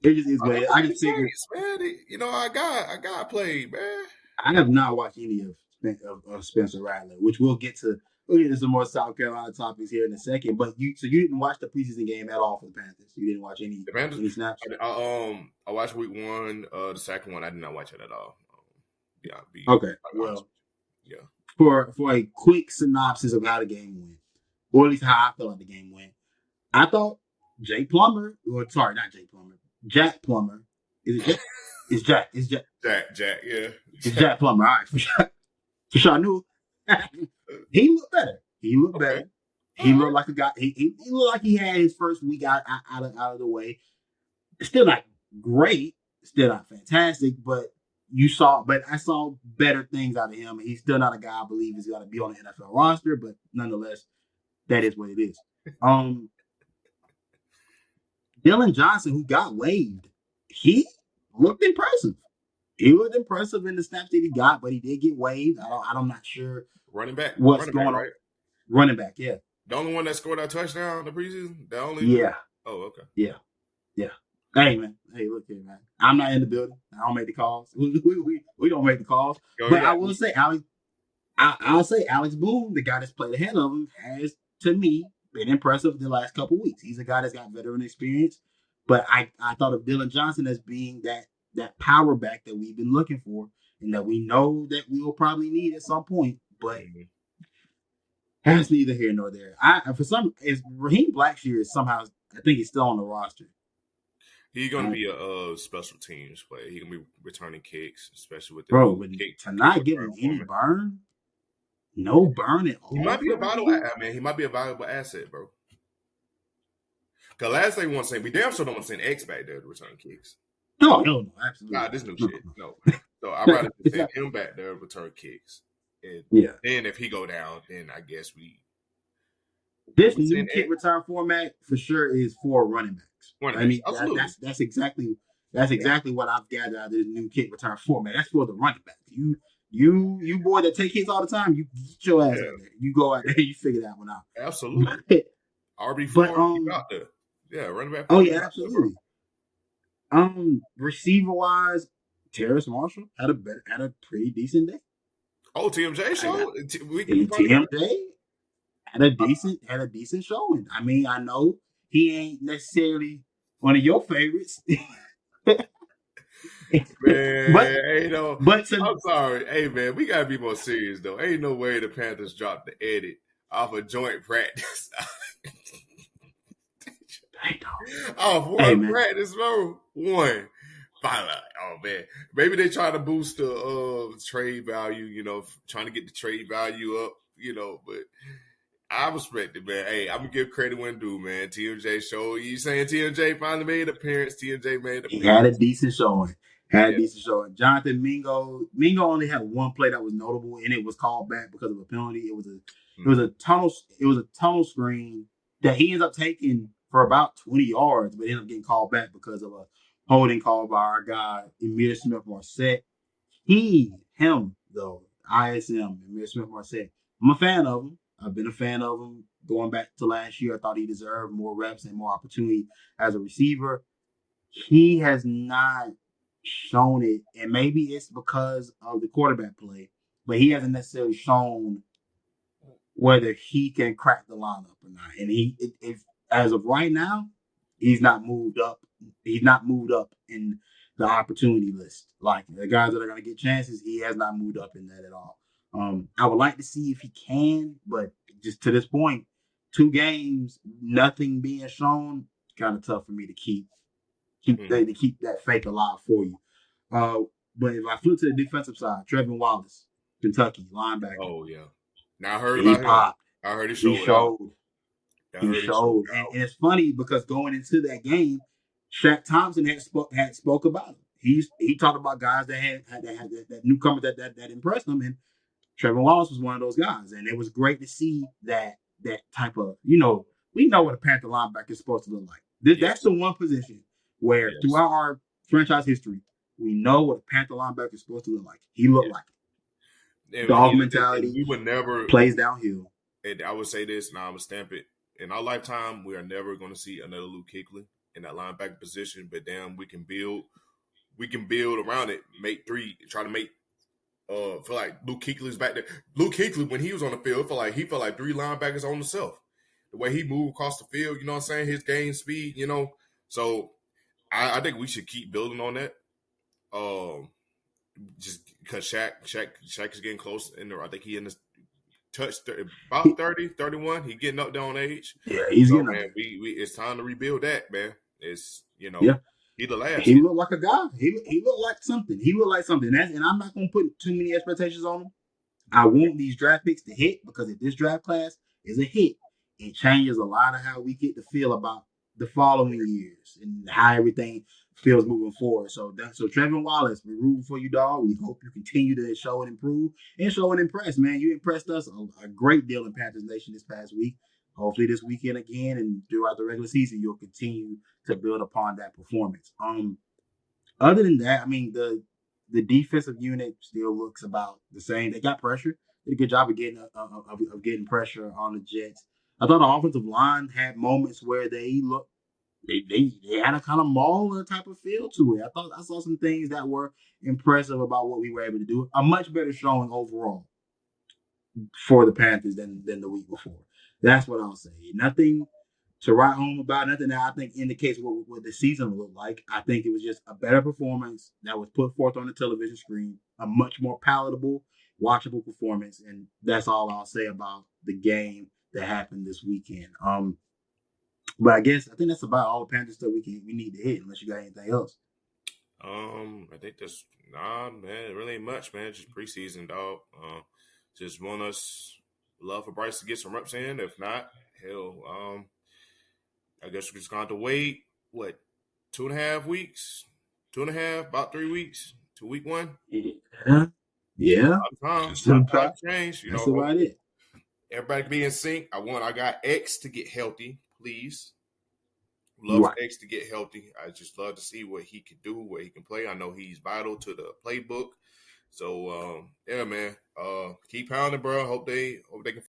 It just is I what it love is. the I just figured Saints, man. I got played, man. I have not watched any of Spencer Rattler, which we'll get to. We'll get to some more South Carolina topics here in a second. But you didn't watch the preseason game at all for the Panthers. You didn't watch The Panthers. any snaps. I watched week one. The second one, I did not watch it at all. Yeah, Okay, I'll be honest well, with you. for a quick synopsis of how the game went, or at least how I felt like the game went, I thought Jay Plummer, or sorry, not Jay Plummer, Jack Plummer. Is it Jack? It's Jack. It's Jack. Jack, yeah, It's Jack. Jack Plummer. All right, for sure. I knew he looked better. He looked Okay, better. all He looked right. like a guy. He looked like he had his first week out of the way. Still not great. Still not fantastic. But I saw better things out of him. He's still not a guy I believe is going to be on the NFL roster. But nonetheless, that is what it is. Um, Dylan Johnson, who got waived, he looked impressive. He looked impressive in the snaps that he got, but he did get waived. I'm not sure what's Running back, going on. right? Running back, yeah. The only one that scored that touchdown in the preseason. The only. Yeah, Oh, okay. yeah, yeah. Hey man, hey look here, man. I'm not in the building. I don't make the calls. We don't make the calls. Yo, But I yeah. will say, I'll say Alex Boone, the guy that's played ahead of him, has to me been impressive the last couple weeks. He's a guy that's got veteran experience. But I thought of Dylan Johnson as being that power back that we've been looking for, and that we know that we will probably need at some point. But Mhm. that's neither here nor there. For some is Raheem Blackshear is somehow I think he's still on the roster. He's gonna Uh, be a special teams player. He's gonna be returning kicks, especially with the bro, new but to kick not return give him any format. burn, no burn at He all might be a for vital, Raheem. man. He might be a valuable asset, bro. Cause last thing we want to say, we damn sure don't want to send X back there to return kicks. No, hell no, Nah, absolutely this new no, shit. no. No. So I'd rather just It's send not, him back there to return kicks. And yeah. then if he go down, then I guess This we new send kick X return format for sure is for running backs. running I backs. mean, Absolutely. that's exactly what I've gathered out of this new kick return format. That's for the running backs. You boy that take hits all the time, you get your ass Yeah. out there. You go out there, you figure that one out. Absolutely. But, but RB4, keep out there. Yeah, running back oh four, keep yeah, out there, bro. absolutely. Receiver wise, Terrace Marshall had a pretty decent day. Oh, TMJ I got show? We probably got TMJ had a decent showing. I mean, I know he ain't necessarily one of your favorites, but Man, ain't no. but to I'm sorry. Hey, man, we gotta be more serious though. Ain't no way the Panthers dropped the edit off a joint practice. I know. Off Hey one man, practice, bro. One. Finally, oh man, maybe they try to boost the trade value. Trying to get the trade value up. But I respect it, man. Hey, I'm gonna give credit when due, man. TMJ show. You saying TMJ finally made an appearance? TMJ made an he had a appearance. decent showing. Had a Yeah. decent showing. Jonathan Mingo only had one play that was notable, and it was called back because of a penalty. Mhm. It was a tunnel screen that he ends up taking for about 20 yards, but ended up getting called back because of a holding call by our guy Emir Smith Marset. Him though, ISM Emir Smith Marset. I'm a fan of him. I've been a fan of him going back to last year. I thought he deserved more reps and more opportunity as a receiver. He has not shown it, and maybe it's because of the quarterback play, but he hasn't necessarily shown whether he can crack the lineup or not. And if as of right now, he's not moved up. He's not moved up in the opportunity list. Like the guys that are going to get chances, he has not moved up in that at all. I would like to see if he can, but just to this point, 2 games, nothing being shown, kind of tough for me to Mhm. keep that fake alive for you. Uh, but if I flip to the defensive side, Trevin Wallace, Kentucky linebacker, Oh yeah. Now I heard he about him. popped. I heard he He showed out. showed. I He heard he showed showed, and, out. and it's funny because going into that game, Shaq Thompson had spoke about him. He talked about guys that had that newcomer that impressed him, and Trevor Wallace was one of those guys, and it was great to see that type of we know what a Panther linebacker is supposed to look like. That's Yes. the one position where Yes. throughout our franchise history, we know what a Panther linebacker is supposed to look like. He looked Yes. like it. And, Dog and mentality, we would never. plays downhill. And I would say this, and I would stamp it. In our lifetime, we are never going to see another Luke Kuechly. in that linebacker position, but damn, we can build around it, make three, try to make feel like Luke Kuechly's back there. Luke Kuechly, when he was on the field, he felt like three linebackers on himself. The way he moved across the field, you know what I'm saying? His game speed, you know. So I think we should keep building on that. Just because Shaq is getting close in there. I think he in the touch about 30, 31. He getting up there on age. Yeah, he's So getting up man, there. we it's time to rebuild that, man. It's Yeah, he the last he year. looked like a guy. He looked like something. He looked like something. And I'm not gonna put too many expectations on him. I want these draft picks to hit because if this draft class is a hit, it changes a lot of how we get to feel about the following years and how everything feels moving forward. So Trevin Wallace, we're rooting for you, dog. We hope you continue to show and improve and show and impress, man. You impressed us a great deal in Panthers Nation this past week. Hopefully this weekend again and throughout the regular season, you'll continue to build upon that performance. Other than that, I mean the defensive unit still looks about the same. They got pressure. Did a good job of getting pressure on the Jets. I thought the offensive line had moments where they looked they had a kind of mauler type of feel to it. I thought I saw some things that were impressive about what we were able to do. A much better showing overall for the Panthers than the week before. That's what I'll say. Nothing to write home about, nothing that I think indicates what the season will look like. I think it was just a better performance that was put forth on the television screen, a much more palatable, watchable performance, and that's all I'll say about the game that happened this weekend. But I think that's about all the Panthers stuff we need to hit, unless you got anything else. I think that's man. It really ain't much, man. Just preseason, dog. Just want us love for Bryce to get some reps in. If not, hell, I guess we're just going to have to wait. What, 2.5 weeks? 2.5, about 3 weeks to week one. Yeah, yeah. A lot of time change. You know, That's about hopefully it. everybody can be in sync. I got X to get healthy, please. Love for Right. X to get healthy. I just love to see what he can do, what he can play. I know he's vital to the playbook. So yeah, man. Keep pounding, bro. Hope they can